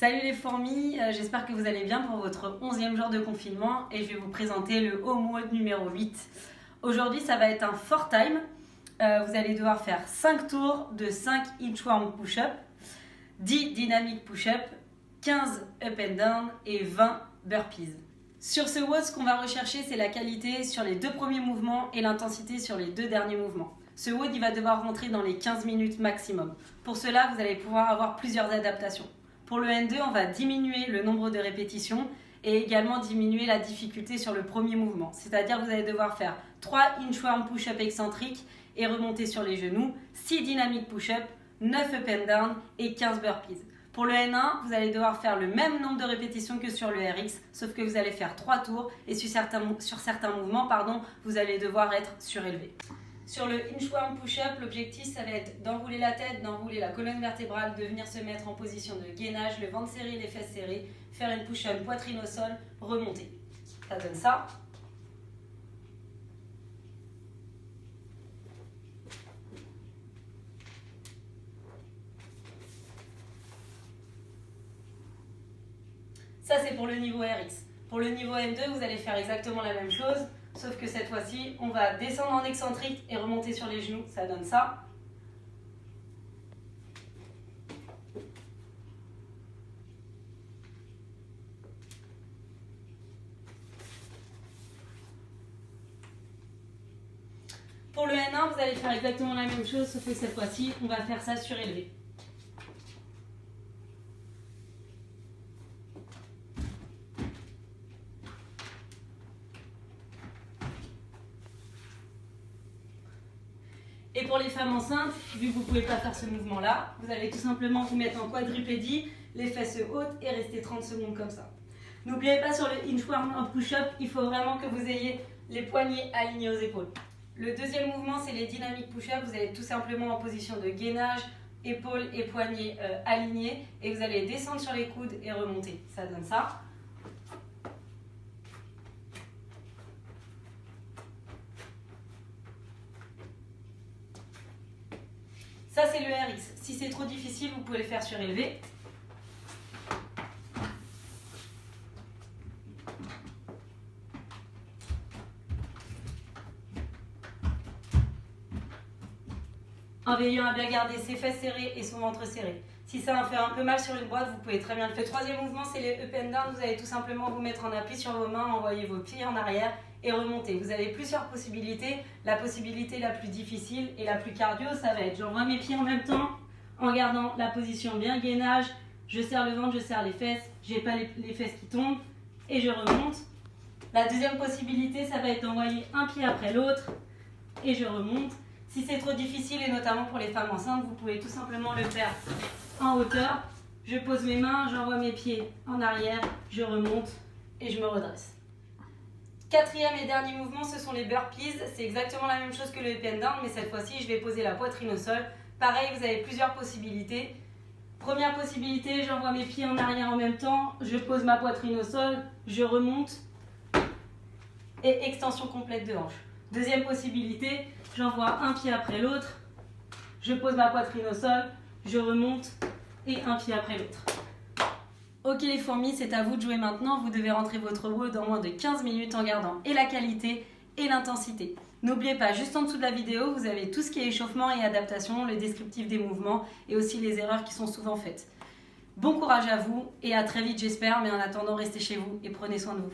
Salut les fourmis, j'espère que vous allez bien pour votre 11e jour de confinement et je vais vous présenter le home WOD numéro 8. Aujourd'hui ça va être un 4 time, vous allez devoir faire 5 tours de 5 inchworm push-up, 10 dynamic push-up, 15 up and down et 20 burpees. Sur ce WOD, ce qu'on va rechercher c'est la qualité sur les 2 premiers mouvements et l'intensité sur les 2 derniers mouvements. Ce WOD il va devoir rentrer dans les 15 minutes maximum. Pour cela vous allez pouvoir avoir plusieurs adaptations. Pour le N2, on va diminuer le nombre de répétitions et également diminuer la difficulté sur le premier mouvement. C'est-à-dire que vous allez devoir faire 3 inchworm push-up excentriques et remonter sur les genoux, 6 dynamic push-up, 9 up and down et 15 burpees. Pour le N1, vous allez devoir faire le même nombre de répétitions que sur le RX, sauf que vous allez faire 3 tours et sur certains mouvements, vous allez devoir être surélevé. Sur le inchworm push-up, l'objectif ça va être d'enrouler la tête, d'enrouler la colonne vertébrale, de venir se mettre en position de gainage, le ventre serré, les fesses serrées, faire une push-up poitrine au sol, remonter. Ça donne ça. Ça c'est pour le niveau RX. Pour le niveau M2, vous allez faire exactement la même chose. Sauf que cette fois-ci, on va descendre en excentrique et remonter sur les genoux, ça donne ça. Pour le N1, vous allez faire exactement la même chose, sauf que cette fois-ci, on va faire ça surélevé. Et pour les femmes enceintes, vu que vous ne pouvez pas faire ce mouvement-là, vous allez tout simplement vous mettre en quadrupédie, les fesses hautes et rester 30 secondes comme ça. N'oubliez pas sur le inchworm push-up, il faut vraiment que vous ayez les poignets alignés aux épaules. Le deuxième mouvement, c'est les dynamic push-up. Vous allez tout simplement en position de gainage, épaules et poignets alignés. Et vous allez descendre sur les coudes et remonter. Ça donne ça. Ça, c'est le RX. Si c'est trop difficile, vous pouvez le faire surélevé. En veillant à bien garder ses fesses serrées et son ventre serré. Si ça fait un peu mal sur une boîte, vous pouvez très bien le faire. Le troisième mouvement, c'est les up and down. Vous allez tout simplement vous mettre en appui sur vos mains, envoyer vos pieds en arrière et remonter. Vous avez plusieurs possibilités. La possibilité la plus difficile et la plus cardio, ça va être j'envoie mes pieds en même temps en gardant la position bien gainage. Je serre le ventre, je serre les fesses. J'ai pas les fesses qui tombent et je remonte. La deuxième possibilité, ça va être d'envoyer un pied après l'autre et je remonte. Si c'est trop difficile, et notamment pour les femmes enceintes, vous pouvez tout simplement le faire en hauteur. Je pose mes mains, j'envoie mes pieds en arrière, je remonte et je me redresse. Quatrième et dernier mouvement, ce sont les burpees. C'est exactement la même chose que le up and down, mais cette fois-ci, je vais poser la poitrine au sol. Pareil, vous avez plusieurs possibilités. Première possibilité, j'envoie mes pieds en arrière en même temps, je pose ma poitrine au sol, je remonte et extension complète de hanche. Deuxième possibilité, j'envoie un pied après l'autre, je pose ma poitrine au sol, je remonte et un pied après l'autre. Ok les fourmis, c'est à vous de jouer maintenant. Vous devez rentrer votre WOD en moins de 15 minutes en gardant et la qualité et l'intensité. N'oubliez pas, juste en dessous de la vidéo, vous avez tout ce qui est échauffement et adaptation, le descriptif des mouvements et aussi les erreurs qui sont souvent faites. Bon courage à vous et à très vite j'espère, mais en attendant, restez chez vous et prenez soin de vous.